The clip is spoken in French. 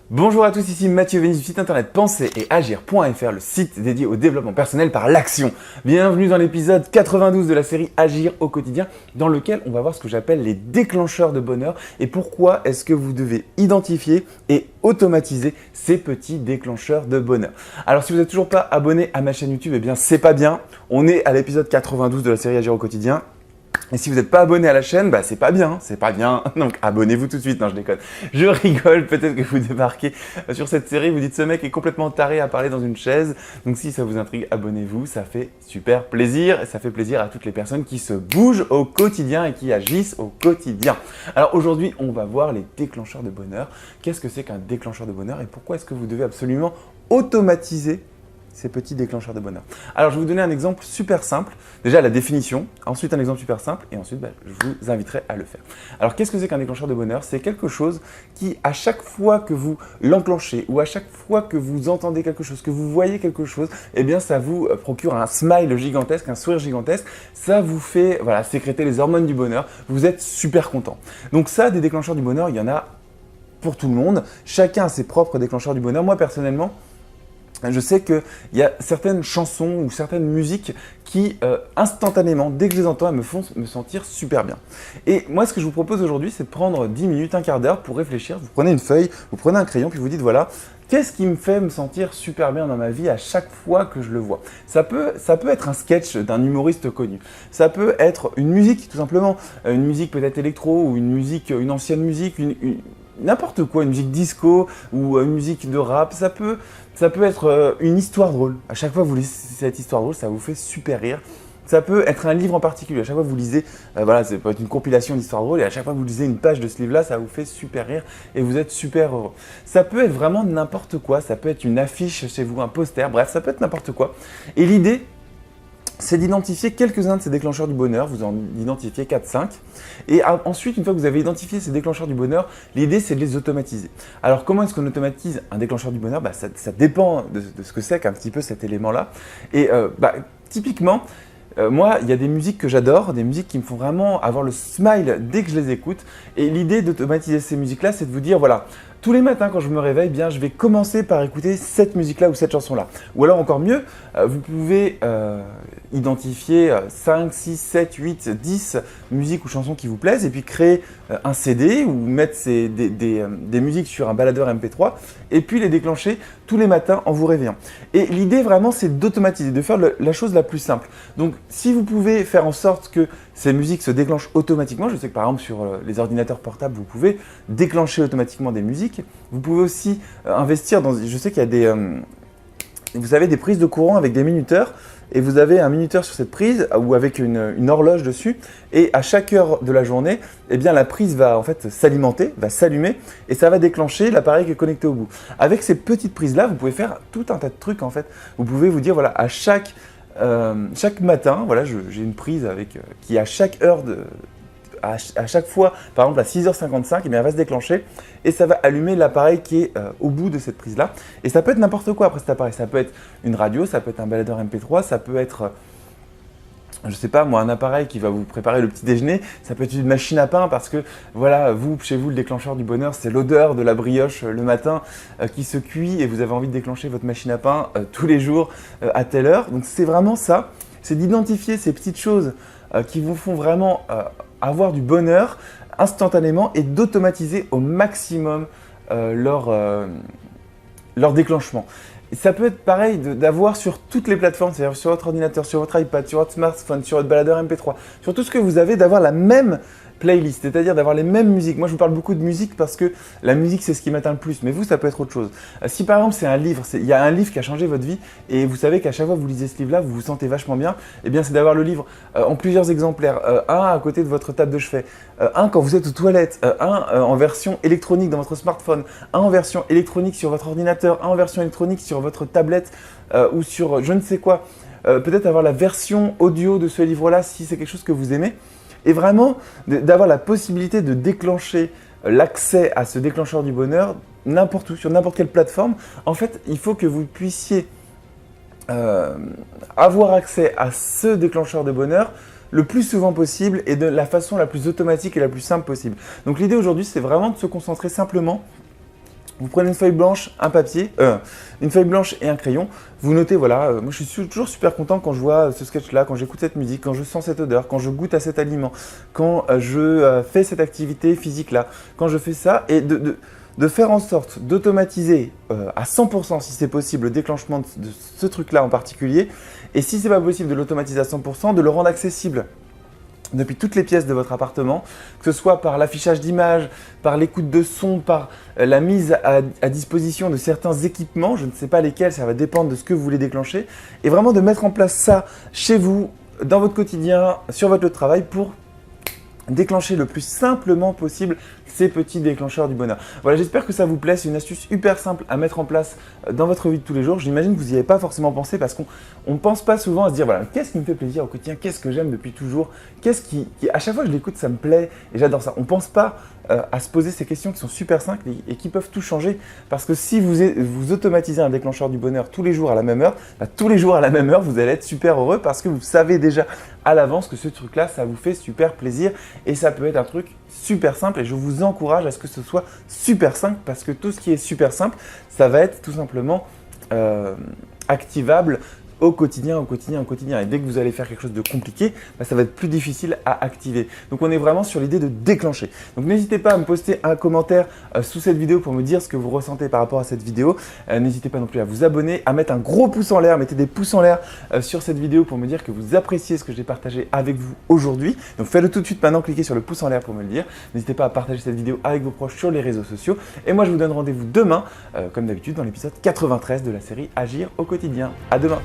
Bonjour à tous, ici Mathieu Vénis du site internet penser et agir.fr, le site dédié au développement personnel par l'action. Bienvenue dans l'épisode 92 de la série Agir au quotidien, dans lequel on va voir ce que j'appelle les déclencheurs de bonheur et pourquoi est-ce que vous devez identifier et automatiser ces petits déclencheurs de bonheur. Alors si vous n'êtes toujours pas abonné à ma chaîne YouTube, eh bien c'est pas bien, on est à l'épisode 92 de la série Agir au quotidien. Et si vous n'êtes pas abonné à la chaîne, c'est pas bien, donc abonnez-vous tout de suite, non je déconne. Je rigole, peut-être que vous débarquez sur cette série, vous dites ce mec est complètement taré à parler dans une chaise, donc si ça vous intrigue, abonnez-vous, ça fait super plaisir, et ça fait plaisir à toutes les personnes qui se bougent au quotidien et qui agissent au quotidien. Alors aujourd'hui, on va voir les déclencheurs de bonheur. Qu'est-ce que c'est qu'un déclencheur de bonheur et pourquoi est-ce que vous devez absolument automatiser ces petits déclencheurs de bonheur? Alors, je vais vous donner un exemple super simple. Déjà, la définition, ensuite un exemple super simple, et ensuite, je vous inviterai à le faire. Alors, qu'est-ce que c'est qu'un déclencheur de bonheur? C'est quelque chose qui, à chaque fois que vous l'enclenchez, ou à chaque fois que vous entendez quelque chose, que vous voyez quelque chose, eh bien, ça vous procure un smile gigantesque, un sourire gigantesque. Ça vous fait, sécréter les hormones du bonheur. Vous êtes super content. Donc ça, des déclencheurs du bonheur, il y en a pour tout le monde. Chacun a ses propres déclencheurs du bonheur. Moi, personnellement, je sais qu'il y a certaines chansons ou certaines musiques qui, instantanément, dès que je les entends, elles me font me sentir super bien. Et moi, ce que je vous propose aujourd'hui, c'est de prendre 10 minutes, un quart d'heure pour réfléchir. Vous prenez une feuille, vous prenez un crayon, puis vous dites voilà, qu'est-ce qui me fait me sentir super bien dans ma vie à chaque fois que je le vois? Ça peut être un sketch d'un humoriste connu. Ça peut être une musique, tout simplement. Une musique peut-être électro ou une ancienne musique, n'importe quoi, une musique disco ou une musique de rap. Ça peut être une histoire drôle. À chaque fois que vous lisez cette histoire drôle, ça vous fait super rire. Ça peut être un livre en particulier. À chaque fois que vous lisez, ça peut être une compilation d'histoires drôles et à chaque fois que vous lisez une page de ce livre-là, ça vous fait super rire et vous êtes super heureux. Ça peut être vraiment n'importe quoi. Ça peut être une affiche chez vous, un poster, bref, ça peut être n'importe quoi. Et l'idée, c'est d'identifier quelques-uns de ces déclencheurs du bonheur, vous en identifiez 4-5. Et ensuite, une fois que vous avez identifié ces déclencheurs du bonheur, l'idée c'est de les automatiser. Alors comment est-ce qu'on automatise un déclencheur du bonheur? Ça dépend de ce que c'est qu'un petit peu cet élément-là. Et typiquement, moi, il y a des musiques que j'adore, des musiques qui me font vraiment avoir le smile dès que je les écoute. Et l'idée d'automatiser ces musiques-là, c'est de vous dire, voilà, tous les matins quand je me réveille, je vais commencer par écouter cette musique-là ou cette chanson-là. Ou alors encore mieux, vous pouvez identifier 5, 6, 7, 8, 10 musiques ou chansons qui vous plaisent et puis créer un CD ou mettre des musiques sur un baladeur MP3 et puis les déclencher tous les matins en vous réveillant. Et l'idée vraiment, c'est d'automatiser, de faire la chose la plus simple. Donc, si vous pouvez faire en sorte que ces musiques se déclenchent automatiquement, je sais que par exemple sur les ordinateurs portables, vous pouvez déclencher automatiquement des musiques. Vous pouvez aussi investir dans, je sais qu'il y a vous avez des prises de courant avec des minuteurs et vous avez un minuteur sur cette prise ou avec une horloge dessus et à chaque heure de la journée, la prise va en fait s'alimenter, va s'allumer et ça va déclencher l'appareil qui est connecté au bout. Avec ces petites prises-là, vous pouvez faire tout un tas de trucs en fait. Vous pouvez vous dire voilà, à chaque matin, voilà, j'ai une prise qui à chaque heure à chaque fois, par exemple à 6h55, elle va se déclencher et ça va allumer l'appareil qui est au bout de cette prise-là. Et ça peut être n'importe quoi après cet appareil. Ça peut être une radio, ça peut être un baladeur MP3, ça peut être, je sais pas moi, un appareil qui va vous préparer le petit déjeuner. Ça peut être une machine à pain parce que voilà, chez vous, le déclencheur du bonheur, c'est l'odeur de la brioche le matin qui se cuit et vous avez envie de déclencher votre machine à pain tous les jours à telle heure. Donc c'est vraiment ça, c'est d'identifier ces petites choses qui vous font vraiment avoir du bonheur instantanément et d'automatiser au maximum leur déclenchement. Et ça peut être pareil d'avoir sur toutes les plateformes, c'est-à-dire sur votre ordinateur, sur votre iPad, sur votre smartphone, sur votre baladeur MP3, sur tout ce que vous avez, d'avoir la même playlist, c'est-à-dire d'avoir les mêmes musiques. Moi, je vous parle beaucoup de musique parce que la musique, c'est ce qui m'atteint le plus. Mais vous, ça peut être autre chose. Si par exemple, c'est un livre, il y a un livre qui a changé votre vie et vous savez qu'à chaque fois que vous lisez ce livre-là, vous vous sentez vachement bien, c'est d'avoir le livre en plusieurs exemplaires. Un à côté de votre table de chevet, un quand vous êtes aux toilettes, un en version électronique dans votre smartphone, un en version électronique sur votre ordinateur, un en version électronique sur votre tablette ou sur je ne sais quoi. Peut-être avoir la version audio de ce livre-là si c'est quelque chose que vous aimez. Et vraiment, d'avoir la possibilité de déclencher l'accès à ce déclencheur du bonheur n'importe où, sur n'importe quelle plateforme. En fait, il faut que vous puissiez avoir accès à ce déclencheur de bonheur le plus souvent possible et de la façon la plus automatique et la plus simple possible. Donc l'idée aujourd'hui, c'est vraiment de se concentrer simplement Vous prenez une feuille blanche, un papier, une feuille blanche et un crayon. Vous notez, voilà, moi je suis toujours super content quand je vois ce sketch-là, quand j'écoute cette musique, quand je sens cette odeur, quand je goûte à cet aliment, quand je fais cette activité physique-là, quand je fais ça, et de faire en sorte d'automatiser à 100% si c'est possible le déclenchement de ce truc-là en particulier, et si c'est pas possible de l'automatiser à 100%, de le rendre accessible depuis toutes les pièces de votre appartement, que ce soit par l'affichage d'images, par l'écoute de son, par la mise à disposition de certains équipements, je ne sais pas lesquels, ça va dépendre de ce que vous voulez déclencher, et vraiment de mettre en place ça chez vous, dans votre quotidien, sur votre lieu de travail pour déclencher le plus simplement possible ces petits déclencheurs du bonheur. Voilà, j'espère que ça vous plaît. C'est une astuce hyper simple à mettre en place dans votre vie de tous les jours. J'imagine que vous n'y avez pas forcément pensé parce qu'on ne pense pas souvent à se dire voilà, qu'est-ce qui me fait plaisir au quotidien, qu'est-ce que j'aime depuis toujours, qu'est-ce qui à chaque fois que je l'écoute, ça me plaît et j'adore ça. On ne pense pas à se poser ces questions qui sont super simples et qui peuvent tout changer parce que si vous automatisez un déclencheur du bonheur tous les jours à la même heure, tous les jours à la même heure, vous allez être super heureux parce que vous savez déjà à l'avance que ce truc-là, ça vous fait super plaisir et ça peut être un truc super simple et je vous encourage à ce que ce soit super simple parce que tout ce qui est super simple, ça va être tout simplement activable au quotidien. Et dès que vous allez faire quelque chose de compliqué, ça va être plus difficile à activer. Donc on est vraiment sur l'idée de déclencher. Donc n'hésitez pas à me poster un commentaire sous cette vidéo pour me dire ce que vous ressentez par rapport à cette vidéo. N'hésitez pas non plus à vous abonner, à mettre un gros pouce en l'air, mettez des pouces en l'air sur cette vidéo pour me dire que vous appréciez ce que j'ai partagé avec vous aujourd'hui. Donc faites-le tout de suite maintenant, cliquez sur le pouce en l'air pour me le dire. N'hésitez pas à partager cette vidéo avec vos proches sur les réseaux sociaux. Et moi je vous donne rendez-vous demain, comme d'habitude, dans l'épisode 93 de la série Agir au quotidien. À demain!